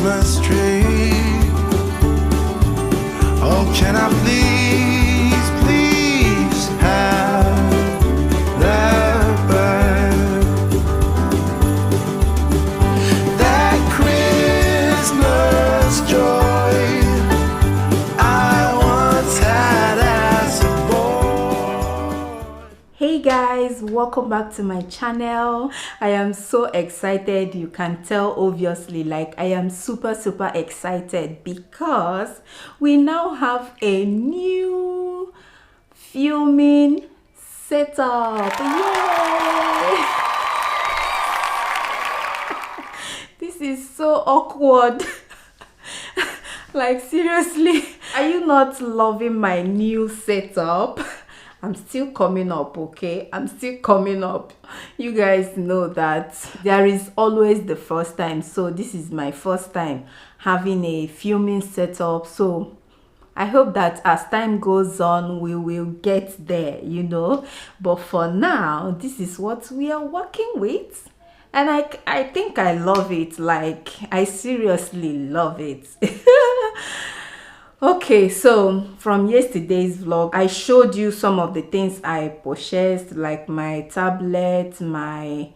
Christmas tree. Oh, can I please, please have that bird? That Christmas joy I once had as a boy. Hey guys, welcome back to my channel. I am so excited. You can tell obviously, like I am super excited because we now have a new filming setup. Yay! This is so awkward. Like seriously, are you not loving my new setup? I'm still coming up, okay? I'm still coming up. You guys know that there is always the first time. So this is my first time having a filming setup. So I hope that as time goes on, we will get there, you know. But for now, this is what we are working with. And I think I love it. Like, I seriously love it. Okay, so from yesterday's vlog, I showed you some of the things I purchased, like my tablet, my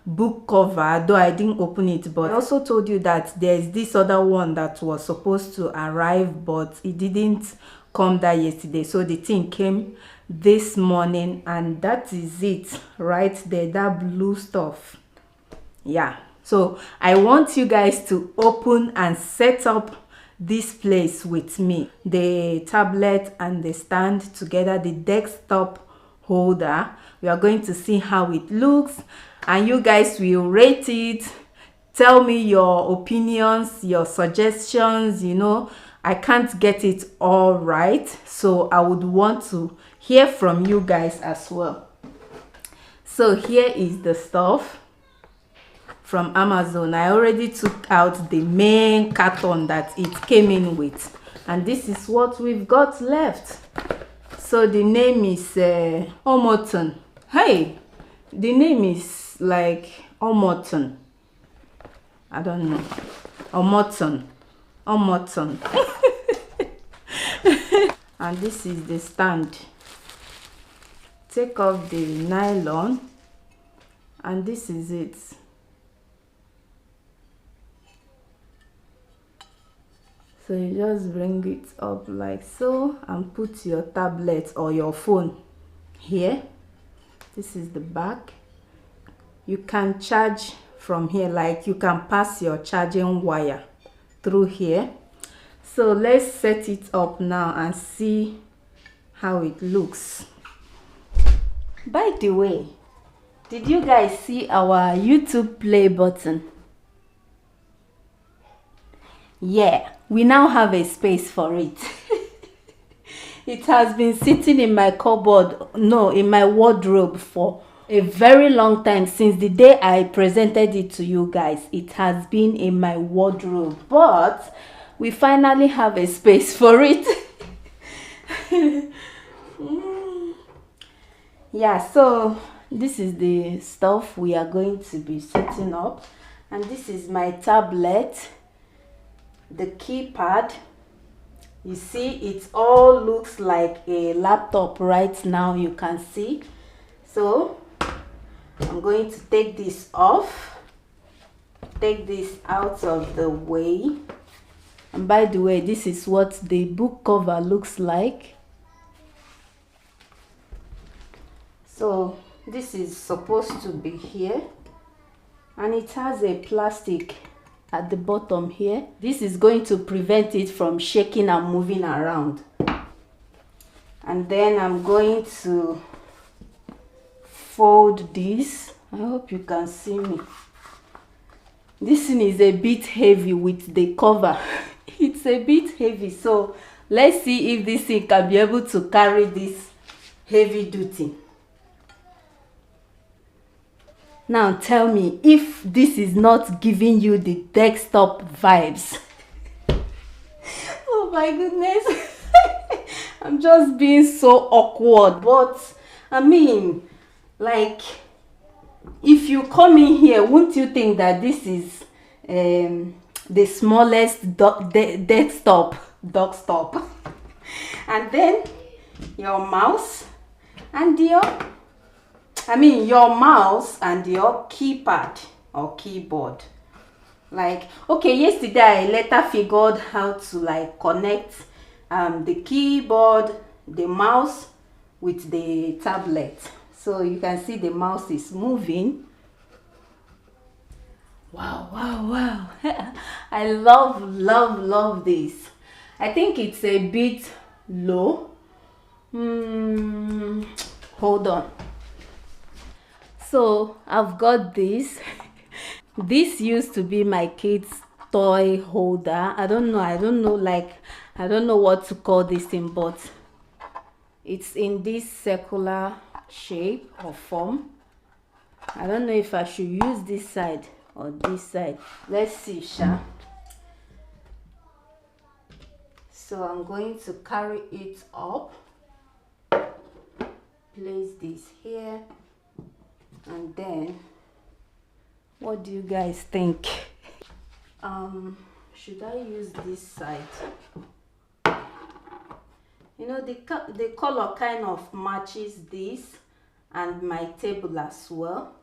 book cover, though I didn't open it. But I also told you that there's this other one that was supposed to arrive, but it didn't come that yesterday. So the thing came this morning, and that is it right there, that blue stuff. Yeah, so I want you guys to open and set up this place with me, the tablet and the stand together, the desktop holder. We are going to see how it looks, and you guys will rate it. Tell me your opinions, your suggestions. You know, I can't get it all right, so I would want to hear from you guys as well. So here is the stuff from Amazon. I already took out the main carton that it came in with, and this is what we've got left. So the name is Omoton. Hey, the name is like Omoton. I don't know. Omoton. And this is the stand. Take off the nylon, and this is it. So you just bring it up like so and put your tablet or your phone here. This is the back. You can charge from here, like you can pass your charging wire through here. So let's set it up now and see how it looks. By the way, did you guys see our YouTube play button? Yeah, we now have a space for it. It has been sitting in my cupboard, no, in my wardrobe for a very long time. Since the day I presented it to you guys, it has been in my wardrobe, but we finally have a space for it. Yeah, so this is the stuff we are going to be setting up, and this is my tablet, the keypad. You see, it all looks like a laptop right now, you can see. So I'm going to take this off, take this out of the way. And by the way, this is what the book cover looks like. So this is supposed to be here, and it has a plastic at the bottom here. This is going to prevent it from shaking and moving around. And then I'm going to fold this. I hope you can see me. This thing is a bit heavy with the cover. It's a bit heavy, so let's see if this thing can be able to carry this heavy duty. Now tell me if this is not giving you the desktop vibes. Oh my goodness. I'm just being so awkward. But I mean, like, if you come in here, wouldn't you think that this is the smallest desktop desktop and then your mouse and your mouse and your keypad or keyboard. Like, okay, yesterday I later figured how to like connect the keyboard, the mouse with the tablet. So you can see the mouse is moving. Wow, wow, wow. I love this. I think it's a bit low. Hold on. So I've got this. This used to be my kid's toy holder. I don't know what to call this thing, but it's in this circular shape or form. I don't know if I should use this side or this side. Let's see, Sha. So I'm going to carry it up, place this here, and then what do you guys think? Should I use this side? You know, the color kind of matches this and my table as well.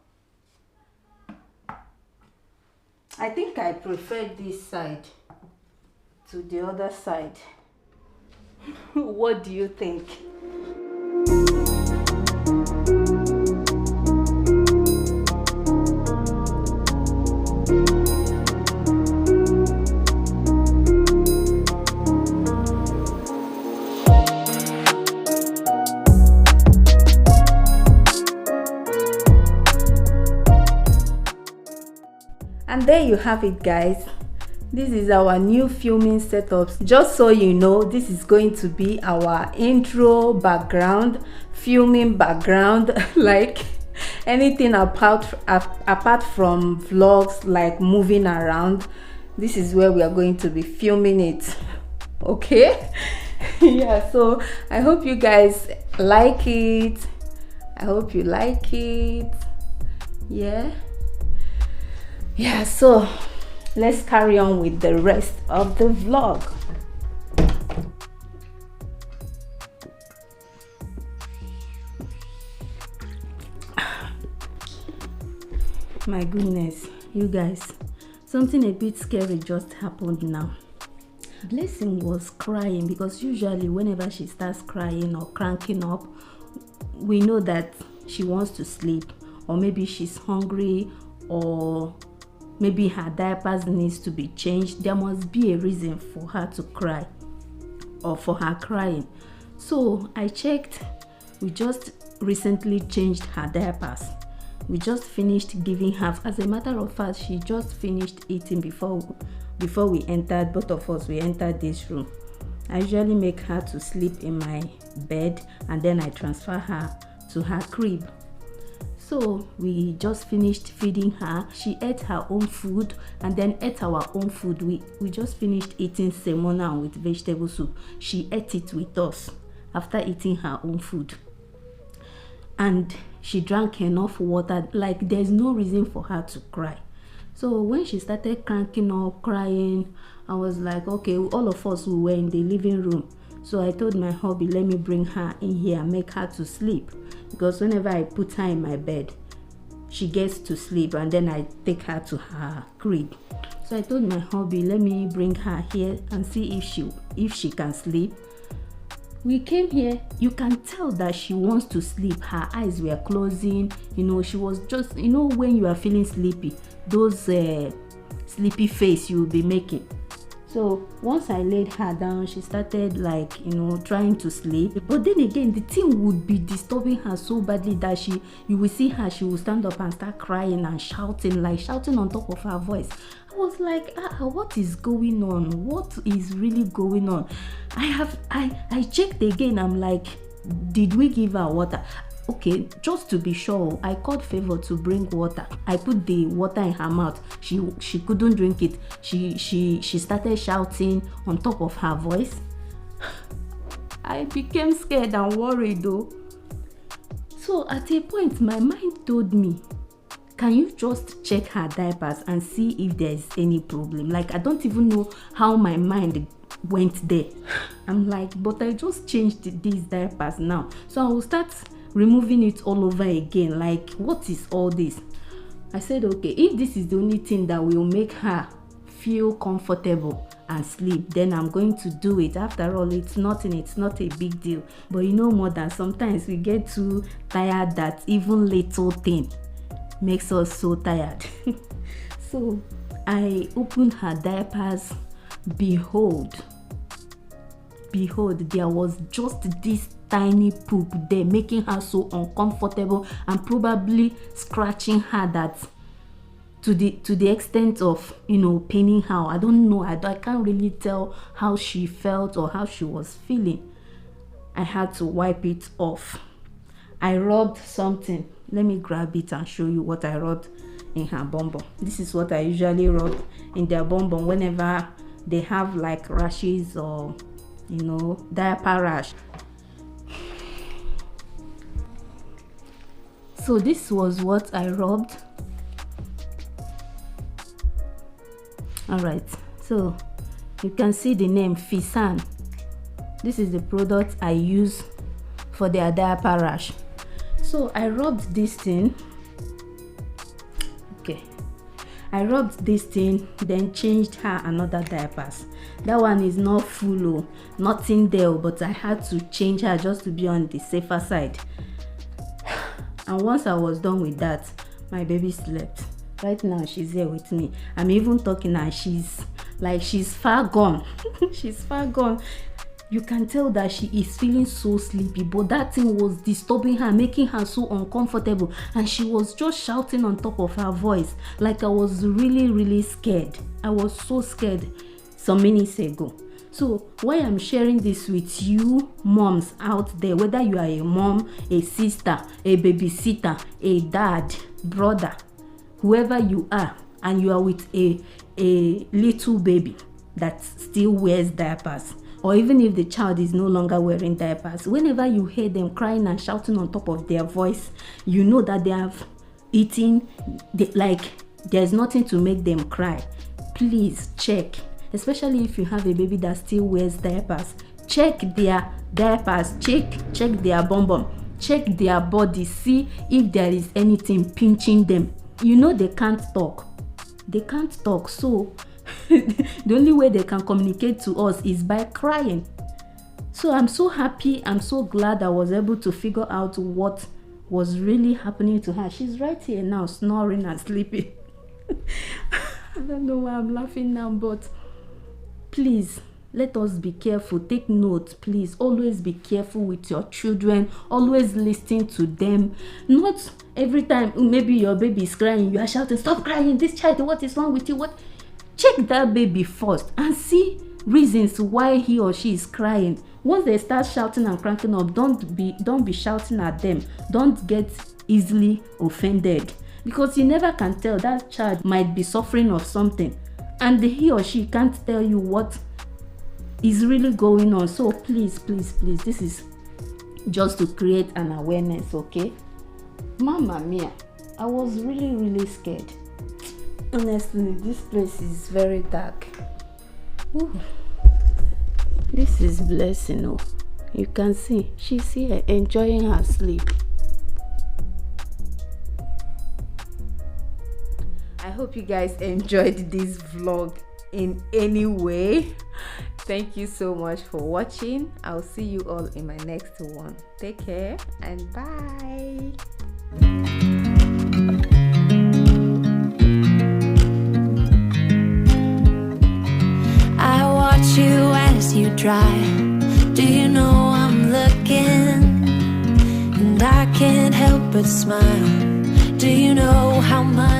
I think I prefer this side to the other side. What do you think? And there you have it, guys. This is our new filming setup. Just so you know, this is going to be our intro background, filming background. Like anything apart from vlogs, like moving around, this is where we are going to be filming it. Okay. Yeah, so I hope you guys like it. I hope you like it. Yeah, so let's carry on with the rest of the vlog. My goodness, you guys, something a bit scary just happened now. Blessing was crying because usually whenever she starts crying or cranking up, we know that she wants to sleep, or maybe she's hungry, or maybe her diapers needs to be changed. There must be a reason for her to cry or for her crying. So I checked. We just recently changed her diapers. We just finished giving her, as a matter of fact, she just finished eating before we entered, both of us, we entered this room. I usually make her to sleep in my bed and then I transfer her to her crib. So we just finished feeding her. She ate her own food and then ate our own food. We just finished eating semona with vegetable soup. She ate it with us after eating her own food. And she drank enough water. Like, there's no reason for her to cry. So when she started cranking up, crying, I was like, okay, all of us, we were in the living room. So I told my hubby, let me bring her in here and make her to sleep. Because whenever I put her in my bed, she gets to sleep and then I take her to her crib. So I told my hubby, let me bring her here and see if she can sleep. We came here, you can tell that she wants to sleep. Her eyes were closing, you know, she was just, you know, when you are feeling sleepy, those sleepy face you will be making. So once I laid her down, she started, like, you know, trying to sleep. But then again, the thing would be disturbing her so badly that you will see her, she will stand up and start crying and shouting, like shouting on top of her voice. I was like, what is going on? What is really going on? I checked again. I'm like, did we give her water? Okay, just to be sure, I called Favor to bring water. I put the water in her mouth. She couldn't drink it. She started shouting on top of her voice. I became scared and worried though. So at a point, my mind told me, can you just check her diapers and see if there's any problem? Like, I don't even know how my mind went there. I'm like, but I just changed these diapers now, so I will start removing it all over again. Like, what is all this? I said, okay, if this is the only thing that will make her feel comfortable and sleep, then I'm going to do it. After all, it's nothing, it's not a big deal. But you know, mother, sometimes we get too tired that even little thing makes us so tired. So I opened her diapers. Behold, there was just this tiny poop there, making her so uncomfortable and probably scratching her that to the extent of, you know, paining her. I don't know, I can't really tell how she felt or how she was feeling. I had to wipe it off. I rubbed something. Let me grab it and show you what I rubbed in her bum bum. This is what I usually rub in their bum bum whenever they have like rashes or, you know, diaper rash. So this was what I rubbed. All right, so you can see the name Fisan. This is the product I use for their diaper rash. So I rubbed this thing. Okay, I rubbed this thing, then changed her another diapers. That one is not full, nothing there, but I had to change her just to be on the safer side. And once I was done with that, my baby slept. Right now she's here with me. I'm even talking and she's far gone. She's far gone. You can tell that she is feeling so sleepy, but that thing was disturbing her, making her so uncomfortable, and she was just shouting on top of her voice. Like, I was really scared. I was so scared some minutes ago. So why I'm sharing this with you moms out there, whether you are a mom, a sister, a babysitter, a dad, brother, whoever you are, and you are with a little baby that still wears diapers, or even if the child is no longer wearing diapers, whenever you hear them crying and shouting on top of their voice, you know that they have eaten, like there's nothing to make them cry. Please check, especially if you have a baby that still wears diapers. Check their diapers, check their bum bum, check their body, see if there is anything pinching them. You know they can't talk, so the only way they can communicate to us is by crying. So I'm so happy, I'm so glad I was able to figure out what was really happening to her. She's right here now, snoring and sleeping. I don't know why I'm laughing now, but please, let us be careful. Take note, please. Always be careful with your children. Always listen to them. Not every time maybe your baby is crying, you are shouting, "Stop crying, this child, what is wrong with you?" What? Check that baby first and see reasons why he or she is crying. Once they start shouting and cranking up, don't be shouting at them. Don't get easily offended, because you never can tell. That child might be suffering of something and he or she can't tell you what is really going on. So please, this is just to create an awareness, okay? Mama mia, I was really scared. Honestly, this place is very dark. Ooh. This is blessing. Oh, you can see she's here enjoying her sleep. I hope you guys enjoyed this vlog in any way. Thank you so much for watching. I'll see you all in my next one. Take care and bye. I watch you as you drive. Do you know I'm looking? And I can't help but smile. Do you know how much